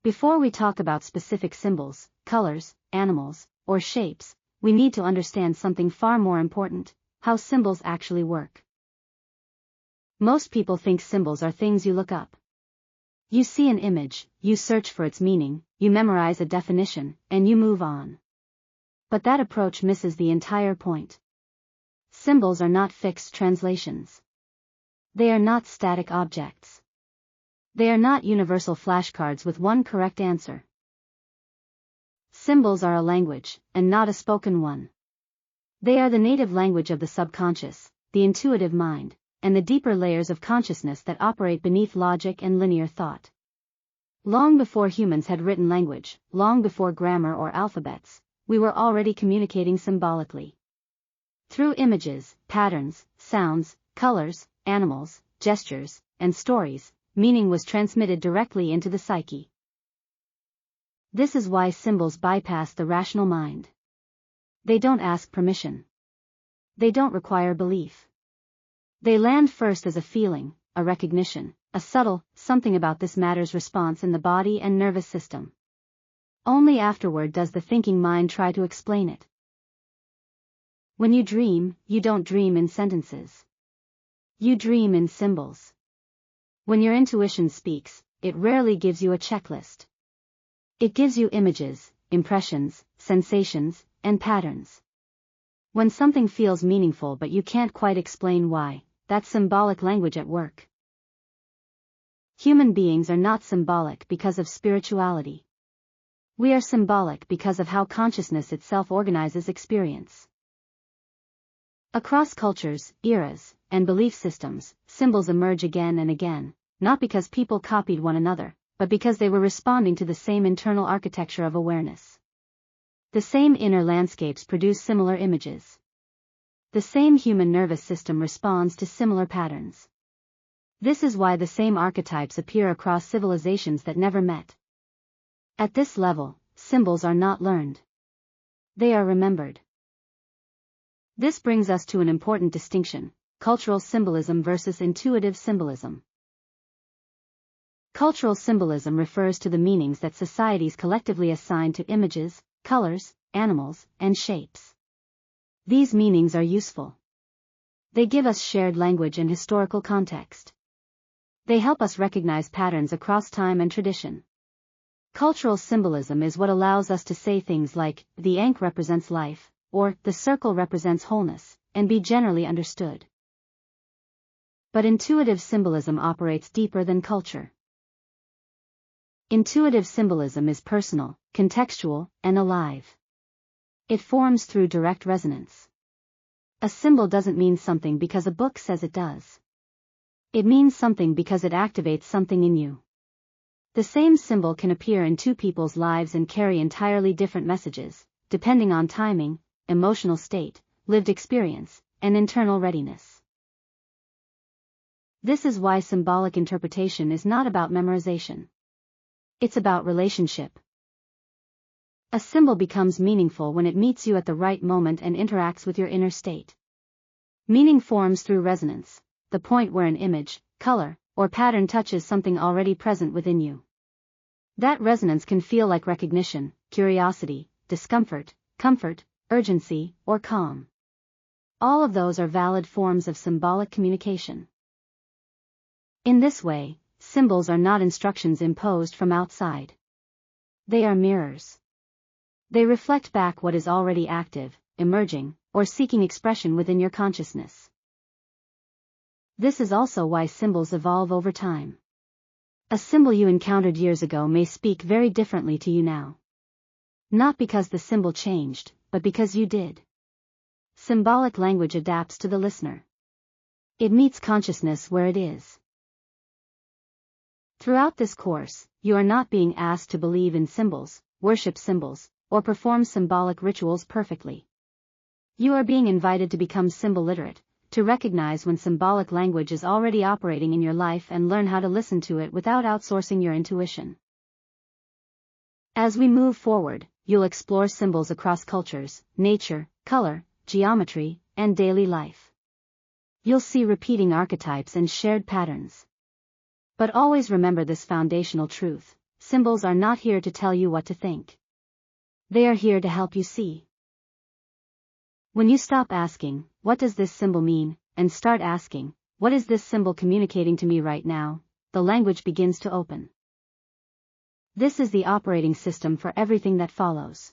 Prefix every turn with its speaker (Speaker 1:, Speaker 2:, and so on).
Speaker 1: Before we talk about specific symbols, colors, animals, or shapes, we need to understand something far more important: how symbols actually work. Most people think symbols are things you look up. You see an image, you search for its meaning, you memorize a definition, and you move on. But that approach misses the entire point. Symbols are not fixed translations. They are not static objects. They are not universal flashcards with one correct answer. Symbols are a language, and not a spoken one. They are the native language of the subconscious, the intuitive mind, and the deeper layers of consciousness that operate beneath logic and linear thought. Long before humans had written language, long before grammar or alphabets, we were already communicating symbolically. Through images, patterns, sounds, colors, animals, gestures, and stories, meaning was transmitted directly into the psyche. This is why symbols bypass the rational mind. They don't ask permission. They don't require belief. They land first as a feeling, a recognition, a subtle, something about this matters response in the body and nervous system. Only afterward does the thinking mind try to explain it. When you dream, you don't dream in sentences. You dream in symbols. When your intuition speaks, it rarely gives you a checklist. It gives you images, impressions, sensations, and patterns. When something feels meaningful but you can't quite explain why, that's symbolic language at work. Human beings are not symbolic because of spirituality. We are symbolic because of how consciousness itself organizes experience. Across cultures, eras, and belief systems, symbols emerge again and again, not because people copied one another, but because they were responding to the same internal architecture of awareness. The same inner landscapes produce similar images. The same human nervous system responds to similar patterns. This is why the same archetypes appear across civilizations that never met. At this level, symbols are not learned. They are remembered. This brings us to an important distinction: cultural symbolism versus intuitive symbolism. Cultural symbolism refers to the meanings that societies collectively assign to images, colors, animals, and shapes. These meanings are useful. They give us shared language and historical context. They help us recognize patterns across time and tradition. Cultural symbolism is what allows us to say things like, the ankh represents life, or the circle represents wholeness, and be generally understood. But intuitive symbolism operates deeper than culture. Intuitive symbolism is personal, contextual, and alive. It forms through direct resonance. A symbol doesn't mean something because a book says it does. It means something because it activates something in you. The same symbol can appear in two people's lives and carry entirely different messages, depending on timing, emotional state, lived experience, and internal readiness. This is why symbolic interpretation is not about memorization. It's about relationship. A symbol becomes meaningful when it meets you at the right moment and interacts with your inner state. Meaning forms through resonance, the point where an image, color, or pattern touches something already present within you. That resonance can feel like recognition, curiosity, discomfort, comfort, urgency, or calm. All of those are valid forms of symbolic communication. In this way, symbols are not instructions imposed from outside. They are mirrors. They reflect back what is already active, emerging, or seeking expression within your consciousness. This is also why symbols evolve over time. A symbol you encountered years ago may speak very differently to you now. Not because the symbol changed, but because you did. Symbolic language adapts to the listener. It meets consciousness where it is. Throughout this course, you are not being asked to believe in symbols, worship symbols, or perform symbolic rituals perfectly. You are being invited to become symboliterate, to recognize when symbolic language is already operating in your life and learn how to listen to it without outsourcing your intuition. As we move forward, you'll explore symbols across cultures, nature, color, geometry, and daily life. You'll see repeating archetypes and shared patterns. But always remember this foundational truth: symbols are not here to tell you what to think. They are here to help you see. When you stop asking, what does this symbol mean, and start asking, what is this symbol communicating to me right now, the language begins to open. This is the operating system for everything that follows.